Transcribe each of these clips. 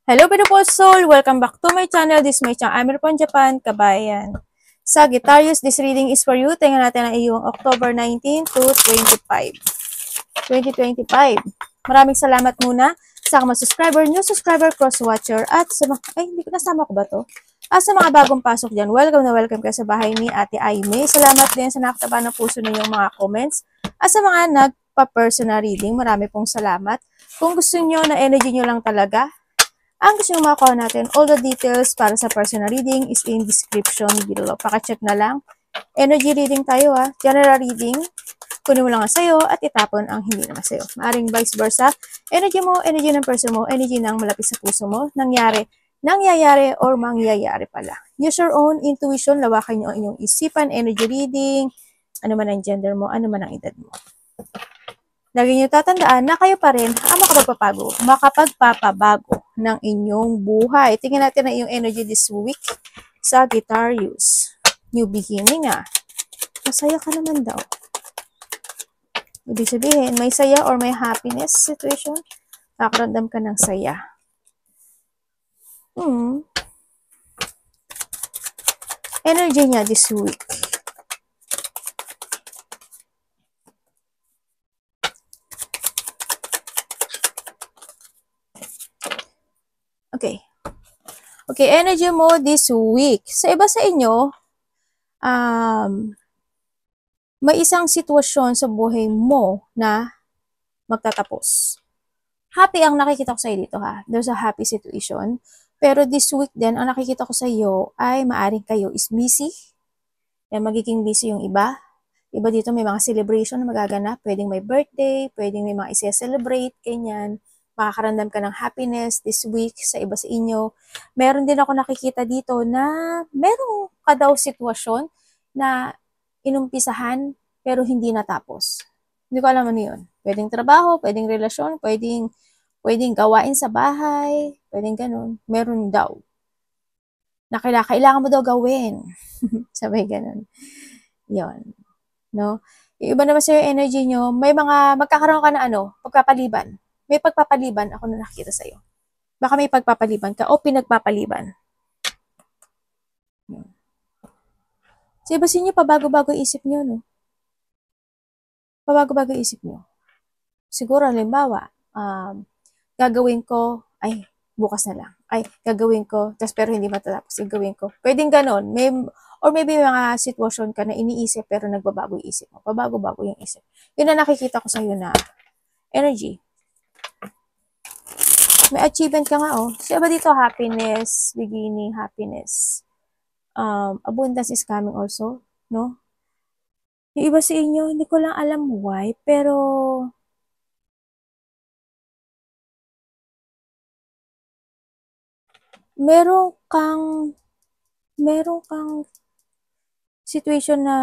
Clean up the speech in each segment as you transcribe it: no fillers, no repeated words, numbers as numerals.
Hello beautiful soul! Welcome back to my channel. This is my channel. Amir from Japan, kabayan. Sagittarius, this reading is for you. Tingnan natin ang iyong October 19 to 25. 2025. Maraming salamat muna sa mga subscriber, new subscriber, cross-watcher, at sa mga, hindi ko nasama ko ba to? At sa mga bagong pasok dyan, welcome na welcome kayo sa bahay ni Ate Aimee. Salamat din sa nakataba ng puso ninyong mga comments. At sa mga nagpa-personal reading, marami pong salamat. Kung gusto nyo na energy nyo lang talaga, ang gusto nyo makuha natin, all the details para sa personal reading is in description below. Paka-check na lang. Energy reading tayo General reading. Kunin mo lang ang sayo at itapon ang hindi naman sayo. Maaring vice versa. Energy mo, energy ng person mo, energy ng malapit sa puso mo, nangyayari or mangyayari pala. Use your own intuition, lawakan nyo ang inyong isipan, energy reading, ano man ang gender mo, ano man ang edad mo. Lagi nyo tatandaan na kayo pa rin ang makapagpapabago ng inyong buhay. Tingnan natin ang iyong energy this week. Sagittarius. New beginning Masaya ka naman daw. Ibig sabihin, may saya or may happiness situation. Nakaramdam ka ng saya. Energy niya this week. Okay, energy mo this week. Sa iba sa inyo, may isang sitwasyon sa buhay mo na magtatapos. Happy ang nakikita ko sa iyo dito There's a happy situation. Pero this week din, ang nakikita ko sa iyo ay maaring kayo is busy. Yan, magiging busy yung iba. Iba dito may mga celebration na magaganap. Pwedeng may birthday, pwedeng may mga isi-celebrate, ganyan. Makakaramdam ka ng happiness this week sa iba sa inyo. Meron din ako nakikita dito na meron ka daw sitwasyon na inumpisahan pero hindi natapos. Hindi ko alam ano yun. Pwedeng trabaho, pwedeng relasyon, pwedeng gawain sa bahay, pwedeng ganun. Meron daw. Na kailangan mo daw gawin. Sabay ganun. Yun. No? Yung iba naman sa energy nyo, may mga magkakaroon ka na pagpapaliban. May pagpapaliban ako na nakikita sa iyo. Baka may pagpapaliban ka o pinagpapaliban. Sa iba sa inyo, pabago-bago isip nyo, no? Pabago-bago isip nyo. Siguro, halimbawa, gagawin ko, bukas na lang. Gagawin ko, pero hindi matatapos, gagawin ko. Pwedeng ganon. Or maybe may mga sitwasyon ka na iniisip pero nagbabago yung isip mo. Pabago-bago yung isip. Yun na nakikita ko sa iyo na energy. May achievement ka nga Sa iba dito, happiness, beginning, happiness. Abundance is coming also, no? Yung iba sa inyo, hindi ko lang alam why, pero meron kang situation na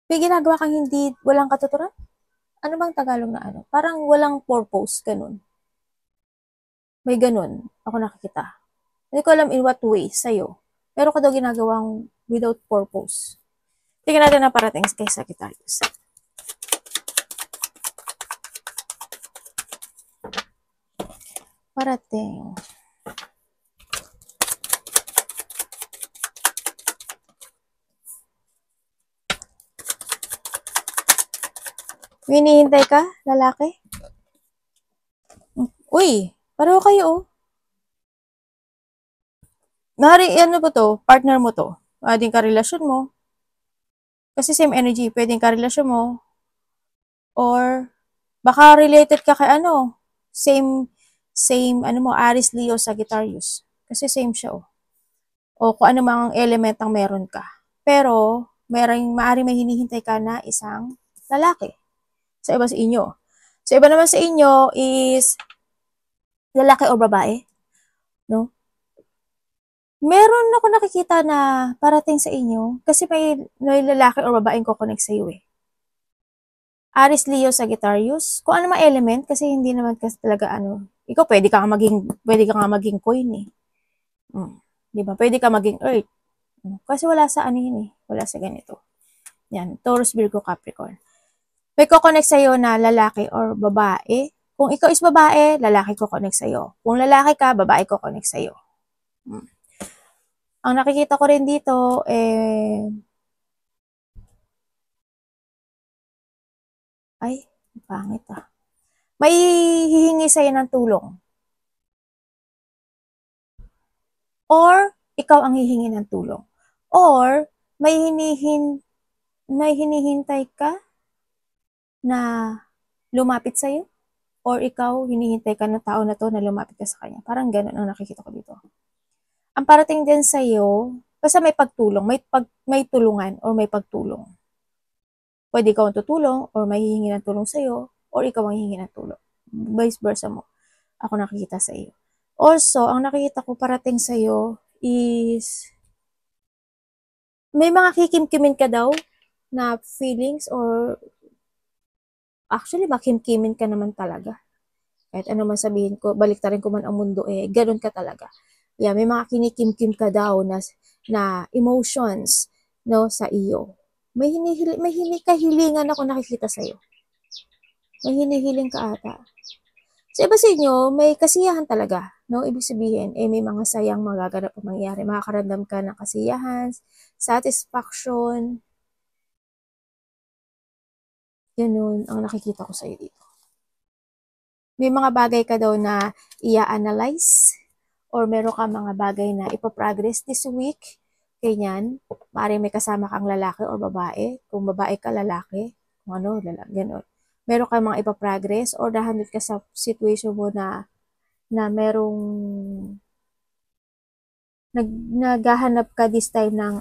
may ginagawa kang walang katuturan? Ano bang Tagalog na Parang walang purpose, ganun. May ganun, ako nakikita. Hindi ko alam in what way sa'yo. Pero ka daw ginagawang without purpose. Tingnan natin na parating kay Sagittarius. Parating. Hinihintay ka, lalaki? Uy, pareho kayo ano ba to? Partner mo to? Pwedeng karelasyon mo. Kasi same energy, pwedeng karelasyon mo. Or, baka related ka kay same Aries, Leo, Sagittarius. Kasi same siya O kung ano mang element ang meron ka. Pero, maaring may hinihintay ka na isang lalaki. Sa iba sa inyo. Sa iba naman sa inyo is lalaki o babae. No? Meron ako nakikita na parating sa inyo kasi may lalaki o babaeng kukonek sa iyo Aries, Leo, Sagittarius. Kung ano mang element kasi hindi naman kasi talaga ikaw pwede ka nga maging coin Di ba? Pwede ka maging earth. Kasi wala sa yun wala sa ganito. Yan, Taurus, Virgo, Capricorn. May ko-connect sa'yo na lalaki or babae. Kung ikaw is babae, lalaki ko-connect sa'yo. Kung lalaki ka, babae ko-connect sa'yo. Ang nakikita ko rin dito, ay, pangit ah. May hihingi sa'yo ng tulong. Or, ikaw ang hihingi ng tulong. Or, may hinihintay ka na lumapit sa'yo. Or ikaw, hinihintay ka ng tao na to na lumapit ka sa kanya. Parang ganun ang nakikita ko dito. Ang parating din sa'yo, basta may pagtulong, may tulungan or may pagtulong. Pwede ikaw ang tutulong or may hihingi ng tulong sa'yo or ikaw ang hihingi ng tulong. Vice versa mo. Ako nakikita sa iyo. Also, ang nakikita ko parating sa iyo is may mga kikimkimin ka daw na feelings or actually makimkimin ka naman talaga. Kahit ano man sabihin ko, baliktarin ko man ang mundo ganun ka talaga. Yeah, may mga kinikimkim ka daw na emotions no sa iyo. May kahilingan ako nakikita sa iyo. May hinihiling ka ata. Sa iba sa inyo, may kasiyahan talaga, no? Ibig sabihin, may mga sayang magaganap o mangyayari. Makakaramdam ka ng kasiyahan, satisfaction. Ganun ang nakikita ko sa'yo dito. May mga bagay ka daw na i-analyze or meron ka mga bagay na ipaprogress this week. Ganyan. Maaaring may kasama kang lalaki o babae. Kung babae ka, lalaki. Kung ano, lalaki. Ganun. Meron ka mga ipaprogress or nahandod ka sa situation mo na merong naghahanap ka this time ng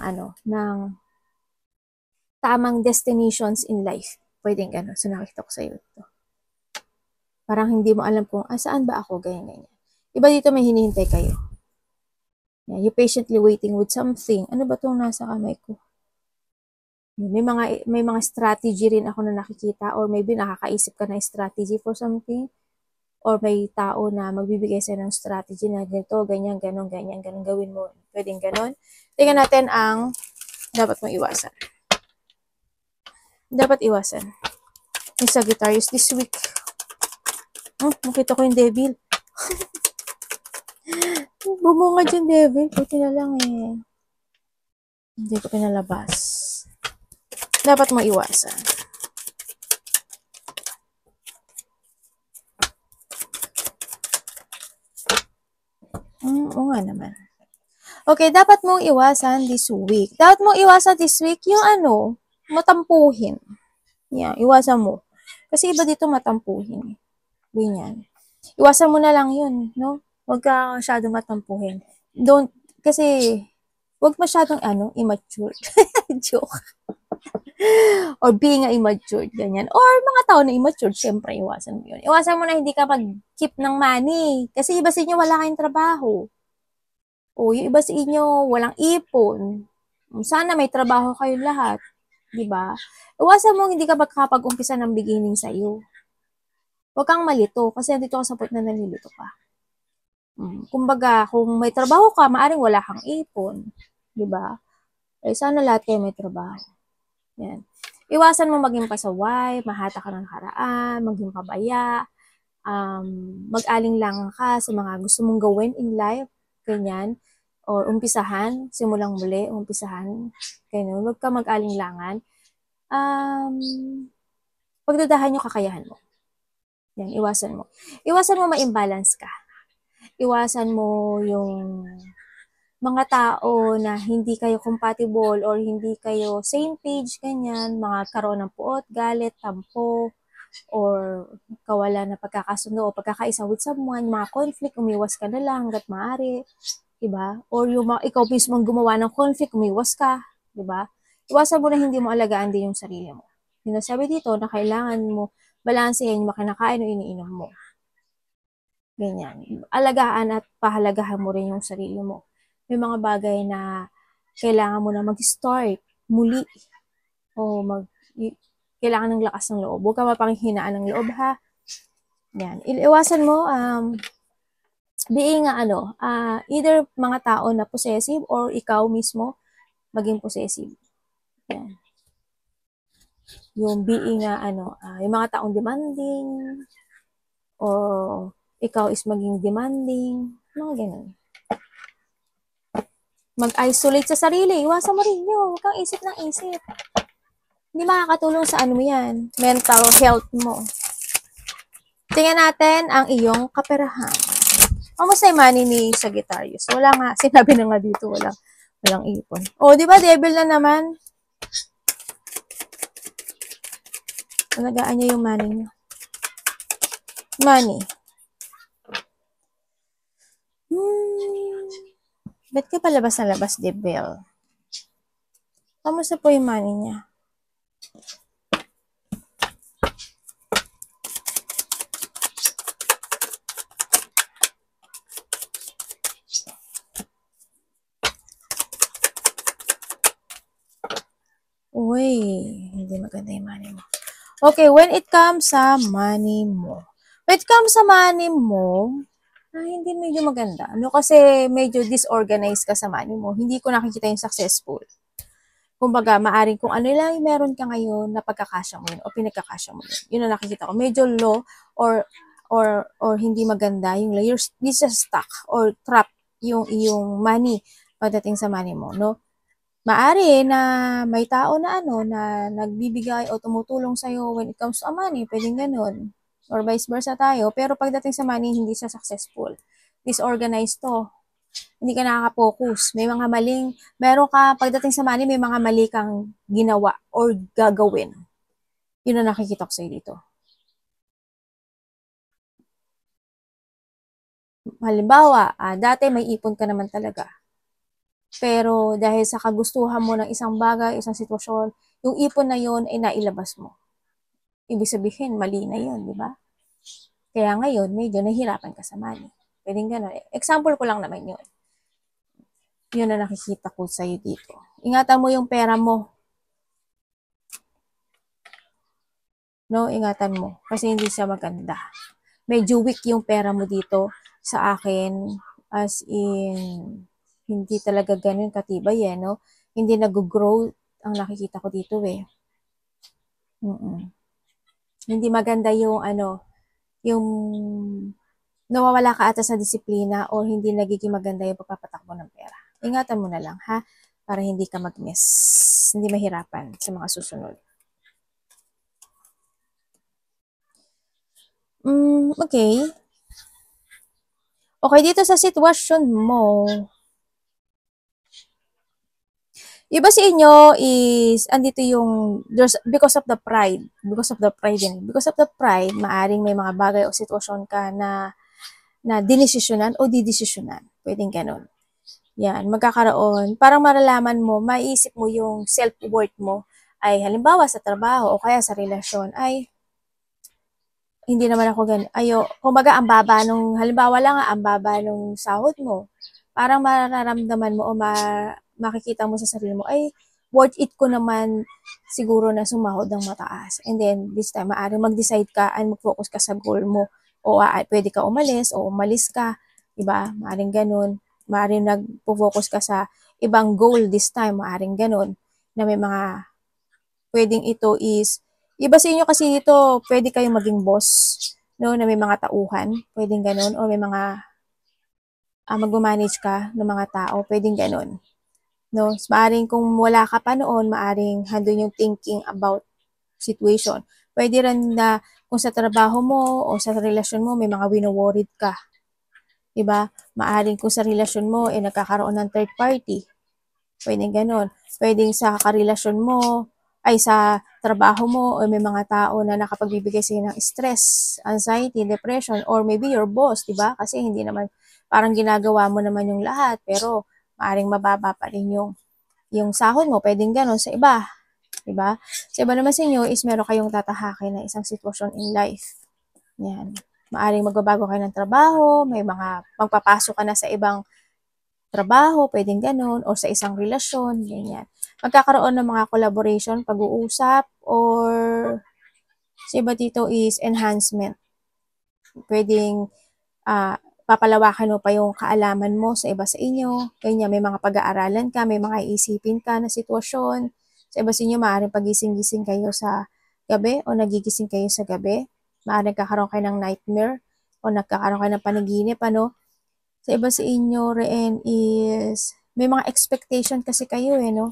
tamang destinations in life. Pwedeng gano'n. So, nakita ko sa'yo ito. Parang hindi mo alam kung, saan ba ako? Ganyan. Iba dito may hinihintay kayo. Yeah, you patiently waiting with something. Ano ba itong nasa kamay ko? May mga strategy rin ako na nakikita or maybe nakakaisip ka na strategy for something. Or may tao na magbibigay sa'yo ng strategy na ganito, ganyan, ganon, gawin mo. Pwedeng ganon. Tingnan natin ang dapat mong iwasan. Dapat iwasan. Yung Sagittarius this week. Makita ko yung devil. Bumungad yung devil. Buti na lang hindi ko pinalabas. Dapat mong iwasan. Oo nga naman. Okay, dapat mong iwasan this week. Dapat mong iwasan this week yung matampuhin. Yeah, iwasan mo. Kasi iba dito matampuhin. Ganyan. Iwasan mo na lang yun, no? Huwag ka masyadong matampuhin. Kasi, huwag masyadong, immature. Joke. Or being immature, ganyan. Or mga tao na immature, syempre, iwasan mo yun. Iwasan mo na hindi ka mag-keep ng money. Kasi iba sa inyo, wala kayong trabaho. O, yung iba sa inyo, walang ipon. Sana may trabaho kayo lahat. Diba? Iwasan mo hindi ka magkakapag-umpisa ng beginning sa iyo. Huwag kang malito kasi nandito ka sa point na nalilito ka. Kumbaga, kung may trabaho ka, maaring wala kang ipon. Diba? Sana lahat kayo may trabaho. Yan. Iwasan mo maging pasaway, mahata ka ng nakaraan, maging pabaya, mag-aling-lang ka sa mga gusto mong gawin in life, ganyan. Or umpisahan, simulang muli, umpisahan, ganyan. Huwag ka mag-aling-langan. Pagdadahan yung kakayahan mo. Yan, iwasan mo. Iwasan mo ma-imbalance ka. Iwasan mo yung mga tao na hindi kayo compatible or hindi kayo same page, ganyan, mga karoon ng puot, galit, tampo, or kawalan na pagkakasundo o pagkakaisa with someone, mga conflict, umiwas ka na lang hanggat maaari, diba? Or yung ikaw mismo gumawa ng conflict, umiwas ka, diba? Iwasan mo na hindi mo alagaan din yung sarili mo. Sinasabi dito na kailangan mo balansehin yung makinakain o iniinom mo. Ganyan. Alagaan at pahalagahan mo rin yung sarili mo. May mga bagay na kailangan mo na mag-start muli o kailangan ng lakas ng loob. Huwag ka mapanghinaan ng loob, ha? Yan. Iwasan mo, being, either mga tao na possessive or ikaw mismo maging possessive. Yan. yung being na yung mga taong demanding, o ikaw is maging demanding, mga ganun. Mag-isolate sa sarili, iwasan mo rin yun, huwag kang isip ng isip. Hindi makakatulong sa ano mo yan, mental health mo. Tingnan natin ang iyong kaperahan. Kamusta yung money ni Sagittarius? Wala nga, sinabi na nga dito, walang ipon. O, di ba, devil na naman? Alagaan niya yung money niyo. Money. Ba't ka palabas na labas, devil? Kamusta po yung money niya? Uy, hindi maganda yung money mo. Okay, when it comes sa money mo. When it comes sa money mo, hindi medyo maganda. Kasi medyo disorganized ka sa money mo. Hindi ko nakikita yung successful. Kumbaga, maaring kung ano lang yung meron ka ngayon na pagkakasya mo yun o pinagkakasya mo yun. Yun ang nakikita ko. Medyo low or hindi maganda yung layers. This is stuck or trap yung money pagdating sa money mo, no? Maari na may tao na na nagbibigay o tumutulong sa'yo when it comes to money, pwedeng ganun. Or vice versa tayo. Pero pagdating sa money, hindi siya successful. Disorganized to. Hindi ka nakaka-focus. May mga pagdating sa money, may mga mali kang ginawa or gagawin. Yun ang nakikita ko sa'yo dito. Halimbawa, dati may ipon ka naman talaga. Pero dahil sa kagustuhan mo ng isang bagay, isang sitwasyon, yung ipon na yun ay nailabas mo. Ibig sabihin, mali na yun, di ba? Kaya ngayon, medyo nahihirapan ka sa money. Pwedeng gano'n. Example ko lang naman yun. Yun na nakikita ko sa'yo dito. Ingatan mo yung pera mo. No, ingatan mo. Kasi hindi siya maganda. Medyo weak yung pera mo dito sa akin. As in, hindi talaga ganun katibay no? Hindi nag-grow ang nakikita ko dito Hindi maganda yung yung nawawala ka ata sa disiplina o hindi nagiging maganda yung pagpapatakbo ng pera. Ingatan mo na lang, ha? Para hindi ka mag-miss. Hindi mahirapan sa mga susunod. Okay. Okay, dito sa sitwasyon mo, iba sa inyo is, andito yung, because of the pride. Because of the pride, maaring may mga bagay o sitwasyon ka na dinesisyonan o didesisyonan. Pwedeng ganun. Yan, magkakaroon. Parang maralaman mo, maiisip mo yung self-worth mo ay halimbawa sa trabaho o kaya sa relasyon ay hindi naman ako ganun. Kumbaga, ang baba nung, halimbawa lang ang baba nung sahod mo. Parang mararamdaman mo o makikita mo sa sarili mo, ay, worth it ko naman siguro na sumahod ng mataas. And then, this time, maaaring mag-decide ka and mag-focus ka sa goal mo. O pwede ka umalis o umalis ka. Diba? Maaaring ganun. Maaaring nag-focus ka sa ibang goal this time. Maaaring ganun. Na may mga, pwedeng ito is, iba sa inyo kasi dito, pwede kayong maging boss. No? Na may mga tauhan. Pwedeng ganun. O may mga, mag-manage ka ng mga tao. Pwedeng ganun. No, maaring kung wala ka pa noon, maaring handun yung thinking about situation. Pwede rin na kung sa trabaho mo o sa relasyon mo, may mga wino-worried ka. Diba? Maaring kung sa relasyon mo, nagkakaroon ng third party. Pwedeng ganun. Pwedeng sa karelasyon mo, ay sa trabaho mo, o may mga tao na nakapagbibigay sa'yo ng stress, anxiety, depression, or maybe your boss, diba? Kasi hindi naman, parang ginagawa mo naman yung lahat, pero maaring mababa pa rin yung sahod mo, pwedeng gano'n sa iba. Diba? Sa iba naman sa inyo is meron kayong tatahakin na isang sitwasyon in life. Yan. Maaring magbabago kayo ng trabaho, may mga magpapasok ka na sa ibang trabaho, pwedeng gano'n, o sa isang relasyon, ganyan. Magkakaroon ng mga collaboration, pag-uusap, or sa iba dito is enhancement. Pwedeng papalawakan mo pa yung kaalaman mo sa iba sa inyo. Kanya may mga pag-aaralan ka, may mga iisipin ka na sitwasyon. Sa iba sa inyo, maaaring pagising-gising kayo sa gabi o nagigising kayo sa gabi. Maaaring nagkakaroon kayo ng nightmare o nagkakaroon kayo ng panaginip, ano. Sa iba sa inyo rin is, may mga expectation kasi kayo no.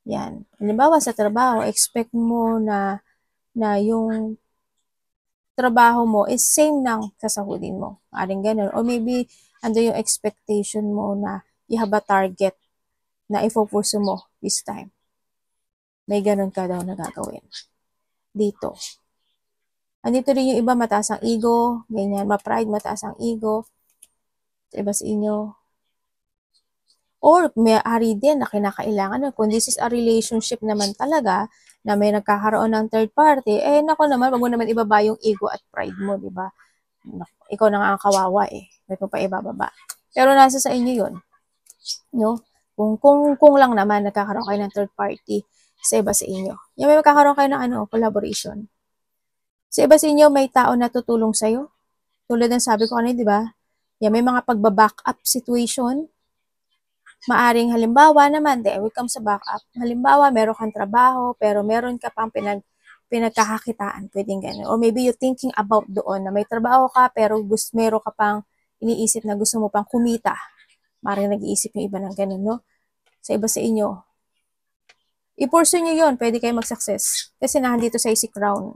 Yan. Halimbawa sa trabaho, expect mo na yung trabaho mo is same ng sasahudin mo. Maaaring ganun. Or maybe, ando yung expectation mo na you have a target na i-focus mo this time. May ganun ka daw na gagawin. Dito. Andito rin yung iba, mataas ang ego, ganyan, ma-pride, mataas ang ego. Sa iba sa inyo. Or may ari din na kinakailangan. Kung this is a relationship naman talaga, na may nagkakaroon ng third party, nako naman, wag mo naman ibaba yung ego at pride mo, di ba? Ikaw na nga ang kawawa May pa ibababa. Pero nasa sa inyo yun. No? Kung lang naman nagkakaroon kayo ng third party sa iba sa inyo. Yung may magkakaroon kayo ng collaboration. Sa iba sa inyo, may tao na tutulong sa'yo. Tulad ng sabi ko kanina, di ba? Yan, may mga pagbaback up situation. Maaring halimbawa naman, we come sa backup. Halimbawa, meron kang trabaho, pero meron ka pang pinagkakakitaan. Pwedeng gano'n. Or maybe you're thinking about doon na may trabaho ka, pero meron ka pang iniisip na gusto mo pang kumita. Maaring nag-iisip yung iba ng gano'n, no? Sa iba sa inyo. I-pursue nyo yun, pwede kayo mag-success. Kasi nandito sa si crown.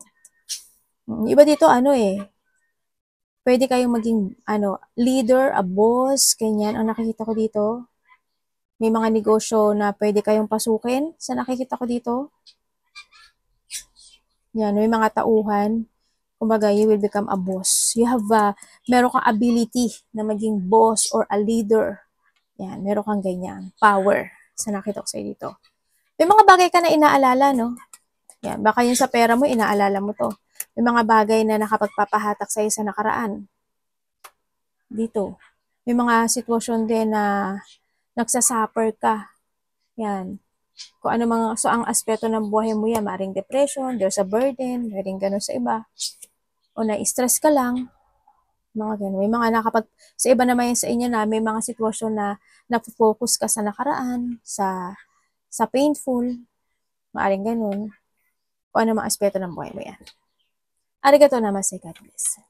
Iba dito, pwede kayong maging, leader, a boss, ganyan. Ang nakikita ko dito, may mga negosyo na pwede kayong pasukin sa nakikita ko dito. Yan, may mga tauhan. Kumbaga, you will become a boss. You have, meron kang ability na maging boss or a leader. Yan, meron kang ganyan. Power. Sa nakita ko sa'yo dito. May mga bagay ka na inaalala, no? Yan, baka yun sa pera mo, inaalala mo to. May mga bagay na nakapagpapahatak sa'yo sa nakaraan. Dito. May mga sitwasyon din na nagsasuffer ka. Yan. Kung ano mga, so ang aspeto ng buhay mo yan, maring depression, there's a burden, maring gano'n sa iba. O na-stress ka lang. Mga gano'n. May mga sa iba naman yan sa inyo na may mga sitwasyon na napofocus ka sa nakaraan, sa painful, maring gano'n. Kung ano mga aspeto ng buhay mo yan. Arigato namaste, God bless.